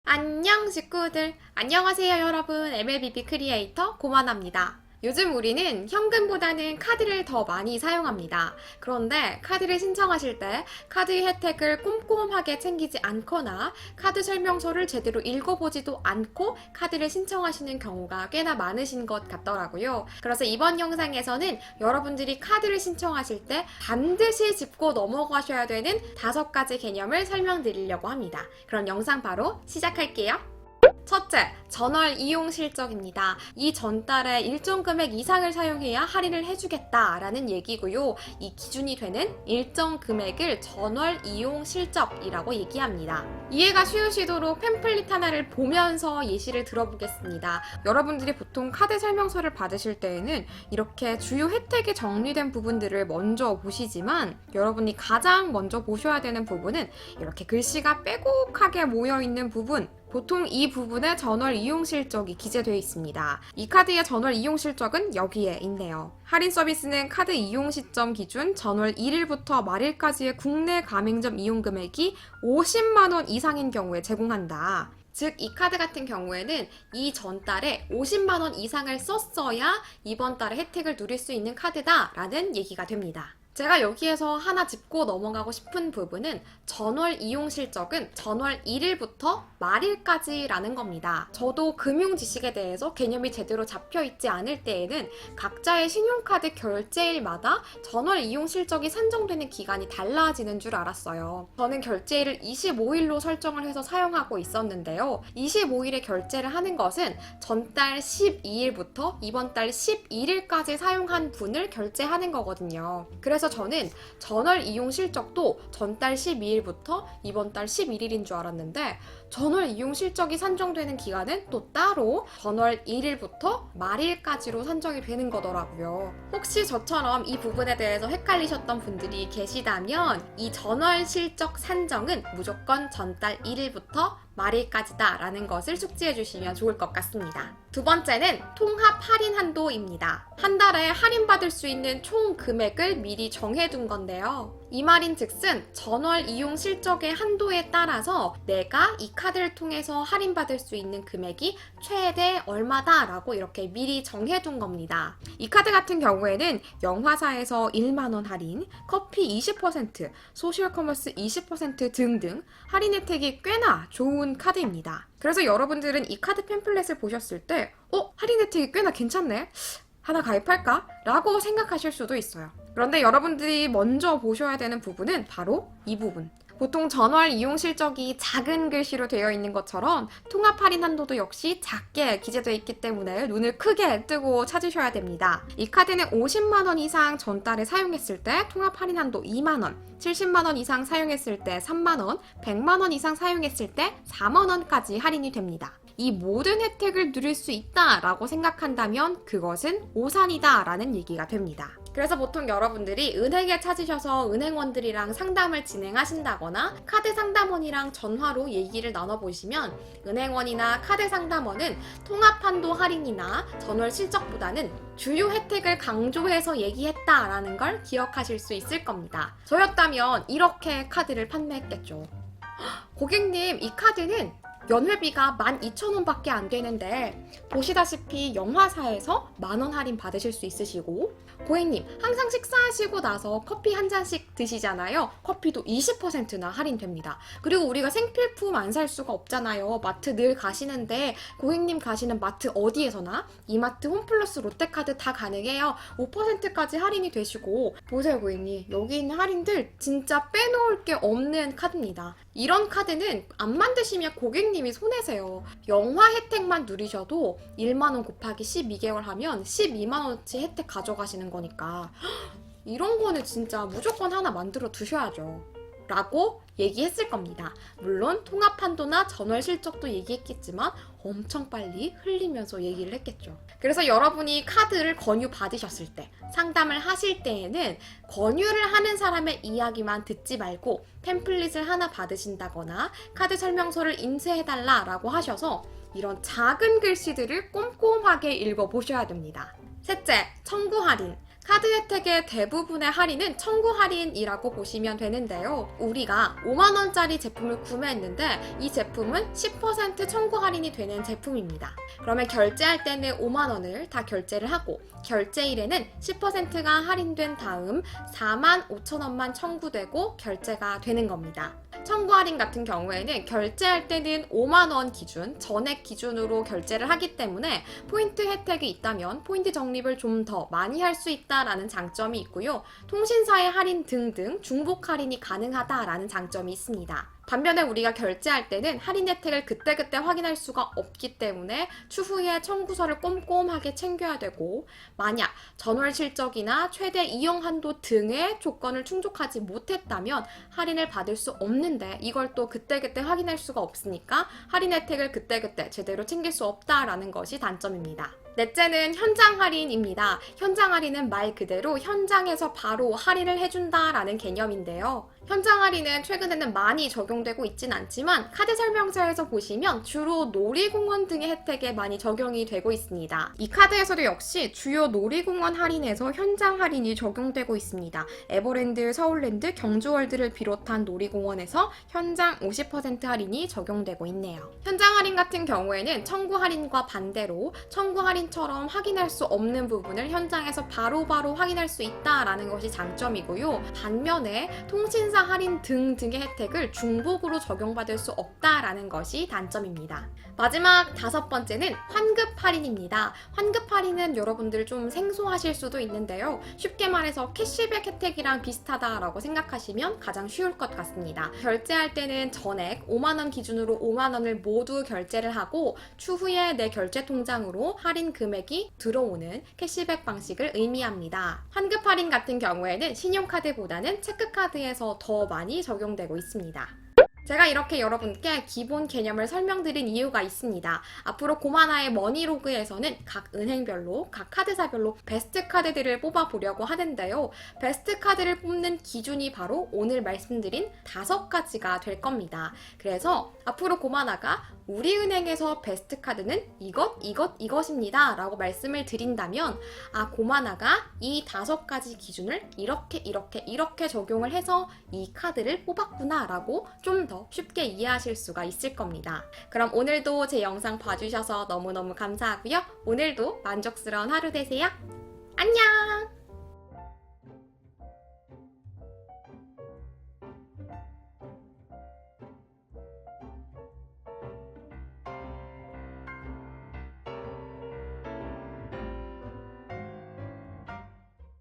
안녕 식구들! 안녕하세요 여러분. MLBB 크리에이터 고만합니다. 요즘 우리는 현금보다는 카드를 더 많이 사용합니다. 그런데 카드를 신청하실 때 카드의 혜택을 꼼꼼하게 챙기지 않거나 카드 설명서를 제대로 읽어보지도 않고 카드를 신청하시는 경우가 꽤나 많으신 것 같더라고요. 그래서 이번 영상에서는 여러분들이 카드를 신청하실 때 반드시 짚고 넘어가셔야 되는 5가지 개념을 설명드리려고 합니다. 그럼 영상 바로 시작할게요. 첫째, 전월 이용 실적입니다. 이 전달에 일정 금액 이상을 사용해야 할인을 해주겠다라는 얘기고요. 이 기준이 되는 일정 금액을 전월 이용 실적이라고 얘기합니다. 이해가 쉬우시도록 팸플릿 하나를 보면서 예시를 들어보겠습니다. 여러분들이 보통 카드 설명서를 받으실 때에는 이렇게 주요 혜택이 정리된 부분들을 먼저 보시지만 여러분이 가장 먼저 보셔야 되는 부분은 이렇게 글씨가 빼곡하게 모여있는 부분, 보통 이 부분에 전월 이용 실적이 기재되어 있습니다. 이 카드의 전월 이용 실적은 여기에 있네요. 할인 서비스는 카드 이용 시점 기준 전월 1일부터 말일까지의 국내 가맹점 이용 금액이 50만 원 이상인 경우에 제공한다. 즉, 이 카드 같은 경우에는 이 전달에 50만 원 이상을 썼어야 이번 달에 혜택을 누릴 수 있는 카드다라는 얘기가 됩니다. 제가 여기에서 하나 짚고 넘어가고 싶은 부분은 전월 이용 실적은 전월 1일부터 말일까지라는 겁니다. 저도 금융 지식에 대해서 개념이 제대로 잡혀있지 않을 때에는 각자의 신용카드 결제일마다 전월 이용 실적이 산정되는 기간이 달라지는 줄 알았어요. 저는 결제일을 25일로 설정을 해서 사용하고 있었는데요. 25일에 결제를 하는 것은 전달 12일부터 이번 달 11일까지 사용한 분을 결제하는 거거든요. 그래서 저는 전월 이용 실적도 전달 12일부터 이번 달 11일인 줄 알았는데 전월 이용 실적이 산정되는 기간은 또 따로 전월 1일부터 말일까지로 산정이 되는 거더라고요. 혹시 저처럼 이 부분에 대해서 헷갈리셨던 분들이 계시다면 이 전월 실적 산정은 무조건 전달 1일부터 말일까지다 라는 것을 숙지해 주시면 좋을 것 같습니다. 두 번째는 통합 할인 한도입니다. 한 달에 할인받을 수 있는 총 금액을 미리 정해둔 건데요. 이 말인 즉슨 전월 이용 실적의 한도에 따라서 내가 이 카드를 통해서 할인받을 수 있는 금액이 최대 얼마다 라고 이렇게 미리 정해둔 겁니다. 이 카드 같은 경우에는 영화사에서 1만원 할인, 커피 20%, 소셜 커머스 20% 등등 할인 혜택이 꽤나 좋은 카드입니다. 그래서 여러분들은 이 카드 팸플렛을 보셨을 때 할인 혜택이 꽤나 괜찮네? 하나 가입할까? 라고 생각하실 수도 있어요. 그런데 여러분들이 먼저 보셔야 되는 부분은 바로 이 부분. 보통 전월 이용 실적이 작은 글씨로 되어 있는 것처럼 통합 할인 한도도 역시 작게 기재되어 있기 때문에 눈을 크게 뜨고 찾으셔야 됩니다. 이 카드는 50만 원 이상 전달에 사용했을 때 통합 할인 한도 2만 원, 70만 원 이상 사용했을 때 3만 원, 100만 원 이상 사용했을 때 4만 원까지 할인이 됩니다. 이 모든 혜택을 누릴 수 있다라고 생각한다면 그것은 오산이다라는 얘기가 됩니다. 그래서 보통 여러분들이 은행에 찾으셔서 은행원들이랑 상담을 진행하신다거나 카드 상담원이랑 전화로 얘기를 나눠보시면 은행원이나 카드 상담원은 통합한도 할인이나 전월 실적보다는 주요 혜택을 강조해서 얘기했다라는 걸 기억하실 수 있을 겁니다. 저였다면 이렇게 카드를 판매했겠죠. 고객님, 이 카드는 연회비가 12,000원밖에 안 되는데 보시다시피 영화사에서 만원 할인 받으실 수 있으시고, 고객님 항상 식사하시고 나서 커피 한 잔씩 드시잖아요. 커피도 20%나 할인됩니다. 그리고 우리가 생필품 안 살 수가 없잖아요. 마트 늘 가시는데 고객님 가시는 마트 어디에서나 이마트, 홈플러스, 롯데카드 다 가능해요. 5%까지 할인이 되시고, 보세요 고객님, 여기 있는 할인들 진짜 빼놓을 게 없는 카드입니다. 이런 카드는 안 만드시면 고객님이 손해세요. 영화 혜택만 누리셔도 1만원 곱하기 12개월 하면 12만원어치 혜택 가져가시는 거니까 이런 거는 진짜 무조건 하나 만들어 두셔야죠 라고 얘기했을 겁니다. 물론 통합한도나 전월 실적도 얘기했겠지만 엄청 빨리 흘리면서 얘기를 했겠죠. 그래서 여러분이 카드를 권유 받으셨을 때, 상담을 하실 때에는 권유를 하는 사람의 이야기만 듣지 말고 팸플릿을 하나 받으신다거나 카드 설명서를 인쇄해달라라고 하셔서 이런 작은 글씨들을 꼼꼼하게 읽어보셔야 됩니다. 셋째, 청구 할인. 카드 혜택의 대부분의 할인은 청구 할인이라고 보시면 되는데요. 우리가 5만원짜리 제품을 구매했는데 이 제품은 10% 청구 할인이 되는 제품입니다. 그러면 결제할 때는 5만원을 다 결제를 하고 결제일에는 10%가 할인된 다음 4만 5천원만 청구되고 결제가 되는 겁니다. 청구 할인 같은 경우에는 결제할 때는 5만원 기준, 전액 기준으로 결제를 하기 때문에 포인트 혜택이 있다면 포인트 적립을 좀 더 많이 할 수 있다라는 장점이 있고요. 통신사의 할인 등등 중복 할인이 가능하다라는 장점이 있습니다. 반면에 우리가 결제할 때는 할인 혜택을 그때그때 확인할 수가 없기 때문에 추후에 청구서를 꼼꼼하게 챙겨야 되고 만약 전월 실적이나 최대 이용 한도 등의 조건을 충족하지 못했다면 할인을 받을 수 없는데 이걸 또 그때그때 확인할 수가 없으니까 할인 혜택을 그때그때 제대로 챙길 수 없다라는 것이 단점입니다. 넷째는 현장 할인입니다. 현장 할인은 말 그대로 현장에서 바로 할인을 해준다라는 개념인데요. 현장 할인은 최근에는 많이 적용되고 있진 않지만 카드 설명서에서 보시면 주로 놀이공원 등의 혜택에 많이 적용이 되고 있습니다. 이 카드에서도 역시 주요 놀이공원 할인에서 현장 할인이 적용되고 있습니다. 에버랜드, 서울랜드, 경주월드를 비롯한 놀이공원에서 현장 50% 할인이 적용되고 있네요. 현장 할인 같은 경우에는 청구 할인과 반대로 청구 할인처럼 확인할 수 없는 부분을 현장에서 바로바로 확인할 수 있다라는 것이 장점이고요. 반면에 통신사 할인 등등의 혜택을 중복으로 적용받을 수 없다라는 것이 단점입니다. 마지막 5번째는 환급 할인입니다. 환급 할인은 여러분들 좀 생소하실 수도 있는데요. 쉽게 말해서 캐시백 혜택이랑 비슷하다라고 생각하시면 가장 쉬울 것 같습니다. 결제할 때는 전액 5만원 기준으로 5만원을 모두 결제를 하고 추후에 내 결제 통장으로 할인 금액이 들어오는 캐시백 방식을 의미합니다. 환급 할인 같은 경우에는 신용카드보다는 체크카드에서 더 많이 적용되고 있습니다. 제가 이렇게 여러분께 기본 개념을 설명드린 이유가 있습니다. 앞으로 고마나의 머니로그에서는 각 은행별로, 각 카드사별로 베스트 카드들을 뽑아보려고 하는데요. 베스트 카드를 뽑는 기준이 바로 오늘 말씀드린 5가지가 될 겁니다. 그래서 앞으로 고마나가 우리 은행에서 베스트 카드는 이것입니다 라고 말씀을 드린다면 고마나가 이 5가지 기준을 이렇게 적용을 해서 이 카드를 뽑았구나 라고 좀 더 쉽게 이해하실 수가 있을 겁니다. 그럼 오늘도 제 영상 봐주셔서 너무너무 감사하고요. 오늘도 만족스러운 하루 되세요. 안녕!